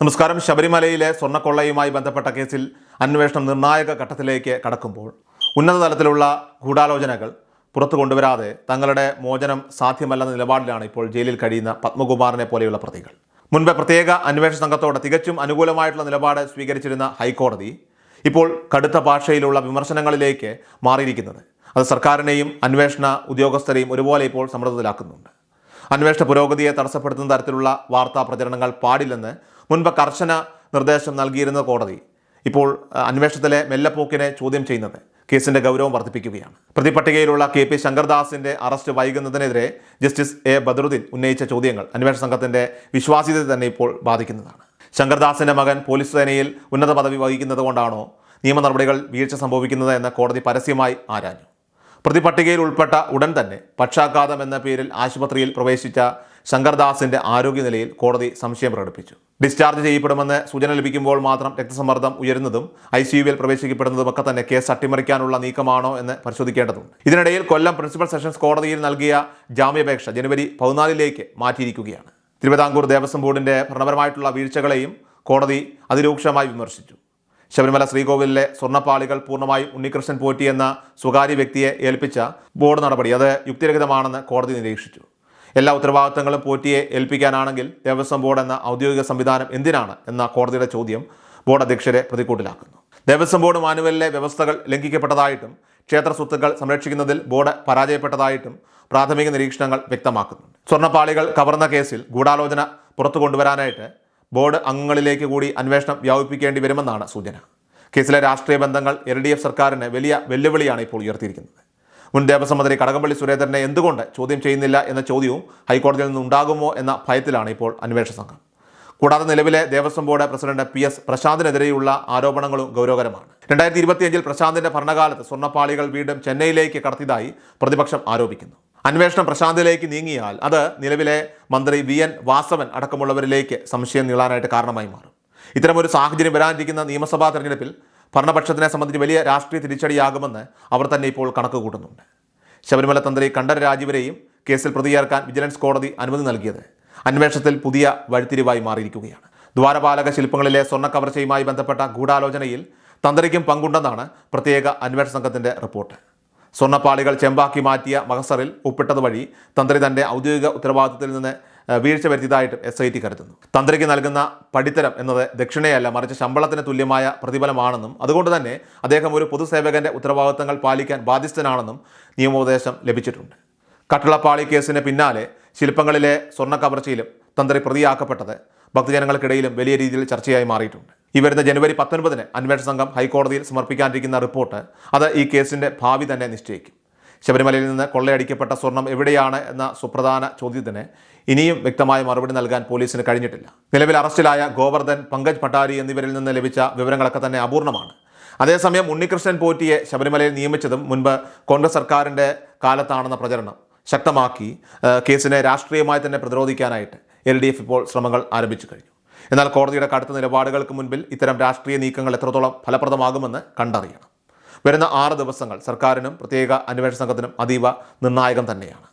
നമസ്കാരം. ശബരിമലയിലെ സ്വർണ്ണക്കൊള്ളയുമായി ബന്ധപ്പെട്ട കേസിൽ അന്വേഷണം നിർണായക ഘട്ടത്തിലേക്ക് കടക്കുമ്പോൾ ഉന്നത തലത്തിലുള്ള ഗൂഢാലോചനകൾ പുറത്തു കൊണ്ടുവരാതെ തങ്ങളുടെ മോചനം സാധ്യമല്ലെന്ന നിലപാടിലാണ് ഇപ്പോൾ ജയിലിൽ കഴിയുന്ന പത്മകുമാറിനെ പോലെയുള്ള പ്രതികൾ. മുൻപ് പ്രത്യേക അന്വേഷണ സംഘത്തോട് തികച്ചും അനുകൂലമായിട്ടുള്ള നിലപാട് സ്വീകരിച്ചിരുന്ന ഹൈക്കോടതി ഇപ്പോൾ കടുത്ത ഭാഷയിലുള്ള വിമർശനങ്ങളിലേക്ക് മാറിയിരിക്കുന്നത് അത് സർക്കാരിനെയും അന്വേഷണ ഉദ്യോഗസ്ഥരെയും ഒരുപോലെ ഇപ്പോൾ സമ്മർദ്ദത്തിലാക്കുന്നുണ്ട്. അന്വേഷണ പുരോഗതിയെ തടസ്സപ്പെടുത്തുന്ന തരത്തിലുള്ള വാർത്താ പ്രചരണങ്ങൾ പാടില്ലെന്ന് മുൻപ് കർശന നിർദ്ദേശം നൽകിയിരുന്ന കോടതി ഇപ്പോൾ അന്വേഷണത്തിലെ മെല്ലെപ്പോക്കിനെ ചോദ്യം ചെയ്യുന്നത് കേസിന്റെ ഗൗരവം വർദ്ധിപ്പിക്കുകയാണ്. പ്രതിപട്ടികയിലുള്ള KP ശങ്കർദാസിന്റെ അറസ്റ്റ് വൈകുന്നതിനെതിരെ ജസ്റ്റിസ് A ബദറുദ്ദീൻ ഉന്നയിച്ച ചോദ്യങ്ങൾ അന്വേഷണ സംഘത്തിന്റെ വിശ്വാസ്യത തന്നെ ഇപ്പോൾ ബാധിക്കുന്നതാണ്. ശങ്കർദാസിന്റെ മകൻ പോലീസ് സേനയിൽ ഉന്നത പദവി വഹിക്കുന്നത് കൊണ്ടാണോ നിയമ നടപടികൾ വീഴ്ച സംഭവിക്കുന്നത് എന്ന് കോടതി പരസ്യമായി ആരാഞ്ഞു. പ്രതിപട്ടികയിൽ ഉൾപ്പെട്ട ഉടൻ തന്നെ പക്ഷാഘാതം എന്ന പേരിൽ ആശുപത്രിയിൽ പ്രവേശിച്ച ശങ്കർദാസിന്റെ ആരോഗ്യനിലയിൽ കോടതി സംശയം പ്രകടിപ്പിച്ചു. ഡിസ്ചാർജ് ചെയ്യപ്പെടുമെന്ന് സൂചന ലഭിക്കുമ്പോൾ മാത്രം രക്തസമ്മർദ്ദം ഉയരുന്നതും ICUവിൽ പ്രവേശിക്കപ്പെടുന്നതും ഒക്കെ തന്നെ കേസ് അട്ടിമറിക്കാനുള്ള നീക്കമാണോ എന്ന് പരിശോധിക്കേണ്ടതുണ്ട്. ഇതിനിടയിൽ കൊല്ലം പ്രിൻസിപ്പൽ സെഷൻസ് കോടതിയിൽ നൽകിയ ജാമ്യാപേക്ഷ ജനുവരി 14 മാറ്റിയിരിക്കുകയാണ്. തിരുവിതാംകൂർ ദേവസ്വം ബോർഡിന്റെ ഭരണപരമായിട്ടുള്ള വീഴ്ചകളെയും കോടതി അതിരൂക്ഷമായി വിമർശിച്ചു. ശബരിമല ശ്രീകോവിലിലെ സ്വർണ്ണപ്പാളികൾ പൂർണ്ണമായും ഉണ്ണികൃഷ്ണൻ പോറ്റി എന്ന സ്വകാര്യ വ്യക്തിയെ ഏൽപ്പിച്ച ബോർഡ് നടപടി അത് യുക്തിരഹിതമാണെന്ന് കോടതി നിരീക്ഷിച്ചു. എല്ലാ ഉത്തരവാദിത്തങ്ങളും പോറ്റിയെ ഏൽപ്പിക്കാനാണെങ്കിൽ ദേവസ്വം ബോർഡ് എന്ന ഔദ്യോഗിക സംവിധാനം എന്തിനാണ് എന്ന കോടതിയുടെ ചോദ്യം ബോർഡ് അധ്യക്ഷരെ പ്രതികൂട്ടിലാക്കുന്നു. ദേവസ്വം ബോർഡ് മാനുവലിലെ വ്യവസ്ഥകൾ ലംഘിക്കപ്പെട്ടതായിട്ടും ക്ഷേത്ര സ്വത്തുക്കൾ സംരക്ഷിക്കുന്നതിൽ ബോർഡ് പരാജയപ്പെട്ടതായിട്ടും പ്രാഥമിക നിരീക്ഷണങ്ങൾ വ്യക്തമാക്കുന്നുണ്ട്. സ്വർണ്ണപ്പാളികൾ കവർന്ന കേസിൽ ഗൂഢാലോചന പുറത്തു കൊണ്ടുവരാനായിട്ട് ബോർഡ് അംഗങ്ങളിലേക്ക് കൂടി അന്വേഷണം വ്യാപിപ്പിക്കേണ്ടി വരുമെന്നാണ് സൂചന. കേസിലെ രാഷ്ട്രീയ ബന്ധങ്ങൾ LDF സർക്കാരിന് വലിയ വെല്ലുവിളിയാണ് ഇപ്പോൾ ഉയർത്തിയിരിക്കുന്നത്. മുൻ ദേവസ്വം മന്ത്രി കടകംപള്ളി സുരേന്ദ്രനെ എന്തുകൊണ്ട് ചോദ്യം ചെയ്യുന്നില്ല എന്ന ചോദ്യവും ഹൈക്കോടതിയിൽ നിന്ന് ഉണ്ടാകുമോ എന്ന ഭയത്തിലാണ് ഇപ്പോൾ അന്വേഷണ സംഘം. കൂടാതെ നിലവിലെ ദേവസ്വം ബോർഡ് പ്രസിഡന്റ് PS പ്രശാന്തിനെതിരെയുള്ള ആരോപണങ്ങളും ഗൗരവകരമാണ്. 2025 പ്രശാന്തിന്റെ ഭരണകാലത്ത് സ്വർണ്ണപ്പാളികൾ വീണ്ടും ചെന്നൈയിലേക്ക് കടത്തിയതായി പ്രതിപക്ഷം ആരോപിക്കുന്നു. അന്വേഷണം പ്രശാന്തിലേക്ക് നീങ്ങിയാൽ അത് നിലവിലെ മന്ത്രി VN വാസവൻ അടക്കമുള്ളവരിലേക്ക് സംശയം നീളാനായിട്ട് കാരണമായി മാറും. ഇത്തരമൊരു സാഹചര്യം വരാനിരിക്കുന്ന നിയമസഭാ തെരഞ്ഞെടുപ്പിൽ ഭരണപക്ഷത്തിനെ സംബന്ധിച്ച് വലിയ രാഷ്ട്രീയ തിരിച്ചടിയാകുമെന്ന് അവർ തന്നെ ഇപ്പോൾ കണക്ക് കൂട്ടുന്നുണ്ട്. ശബരിമല തന്ത്രി കണ്ഠര രാജീവരെയും കേസിൽ പ്രതിയേർക്കാൻ വിജിലൻസ് കോടതി അനുമതി നൽകിയത് അന്വേഷണത്തിൽ പുതിയ വഴിത്തിരിവായി മാറിയിരിക്കുകയാണ്. ദ്വാരപാലക ശില്പങ്ങളിലെ സ്വർണ്ണ കവർച്ചയുമായി ബന്ധപ്പെട്ട ഗൂഢാലോചനയിൽ തന്ത്രിക്കും പങ്കുണ്ടെന്നാണ് പ്രത്യേക അന്വേഷണ സംഘത്തിന്റെ റിപ്പോർട്ട്. സ്വർണ്ണപ്പാളികൾ ചെമ്പാക്കി മാറ്റിയ മഹസറിൽ ഒപ്പിട്ടത് വഴി തന്ത്രി തന്റെ ഔദ്യോഗിക ഉത്തരവാദിത്തത്തിൽ നിന്ന് വീഴ്ച വരുത്തിയതായിട്ടും SIT കരുതുന്നു. തന്ത്രിക്ക് നൽകുന്ന പടിത്തരം എന്നത് ദക്ഷിണയല്ല, മറിച്ച് ശമ്പളത്തിന് തുല്യമായ പ്രതിഫലമാണെന്നും അതുകൊണ്ട് തന്നെ അദ്ദേഹം ഒരു പൊതുസേവകന്റെ ഉത്തരവാദിത്തങ്ങൾ പാലിക്കാൻ ബാധ്യസ്ഥനാണെന്നും നിയമോപദേശം ലഭിച്ചിട്ടുണ്ട്. കട്ടിളപ്പാളി കേസിന് പിന്നാലെ ശില്പങ്ങളിലെ സ്വർണ്ണ കവർച്ചയിലും തന്ത്രി പ്രതിയാക്കപ്പെട്ടത് ഭക്തജനങ്ങൾക്കിടയിലും വലിയ രീതിയിൽ ചർച്ചയായി മാറിയിട്ടുണ്ട്. ഈ വരുന്ന ജനുവരി 19 അന്വേഷണ സംഘം ഹൈക്കോടതിയിൽ സമർപ്പിക്കാനിരിക്കുന്ന റിപ്പോർട്ട് അത് ഈ കേസിന്റെ ഭാവി തന്നെ നിശ്ചയിക്കും. ശബരിമലയിൽ നിന്ന് കൊള്ളയടിക്കപ്പെട്ട സ്വർണം എവിടെയാണ് എന്ന സുപ്രധാന ചോദ്യത്തിന് ഇനിയും വ്യക്തമായ മറുപടി നൽകാൻ പോലീസിന് കഴിഞ്ഞിട്ടില്ല. നിലവിൽ അറസ്റ്റിലായ ഗോവർദ്ധൻ, പങ്കജ് പട്ടാരി എന്നിവരിൽ നിന്ന് ലഭിച്ച വിവരങ്ങളൊക്കെ തന്നെ അപൂർണമാണ്. അതേസമയം ഉണ്ണികൃഷ്ണൻ പോറ്റിയെ ശബരിമലയിൽ നിയമിച്ചതും മുൻപ് കോൺഗ്രസ് സർക്കാരിൻ്റെ കാലത്താണെന്ന പ്രചരണം ശക്തമാക്കി കേസിനെ രാഷ്ട്രീയമായി തന്നെ പ്രതിരോധിക്കാനായിട്ട് LDF ഇപ്പോൾ ശ്രമങ്ങൾ ആരംഭിച്ചു കഴിഞ്ഞു. എന്നാൽ കോടതിയുടെ കടുത്ത നിലപാടുകൾക്ക് മുൻപിൽ ഇത്തരം രാഷ്ട്രീയ നീക്കങ്ങൾ എത്രത്തോളം ഫലപ്രദമാകുമെന്ന് കണ്ടറിയണം. വരുന്ന 6 ദിവസങ്ങൾ സർക്കാരിനും പ്രത്യേക അന്വേഷണ സംഘത്തിനും അതീവ നിർണായകം തന്നെയാണ്.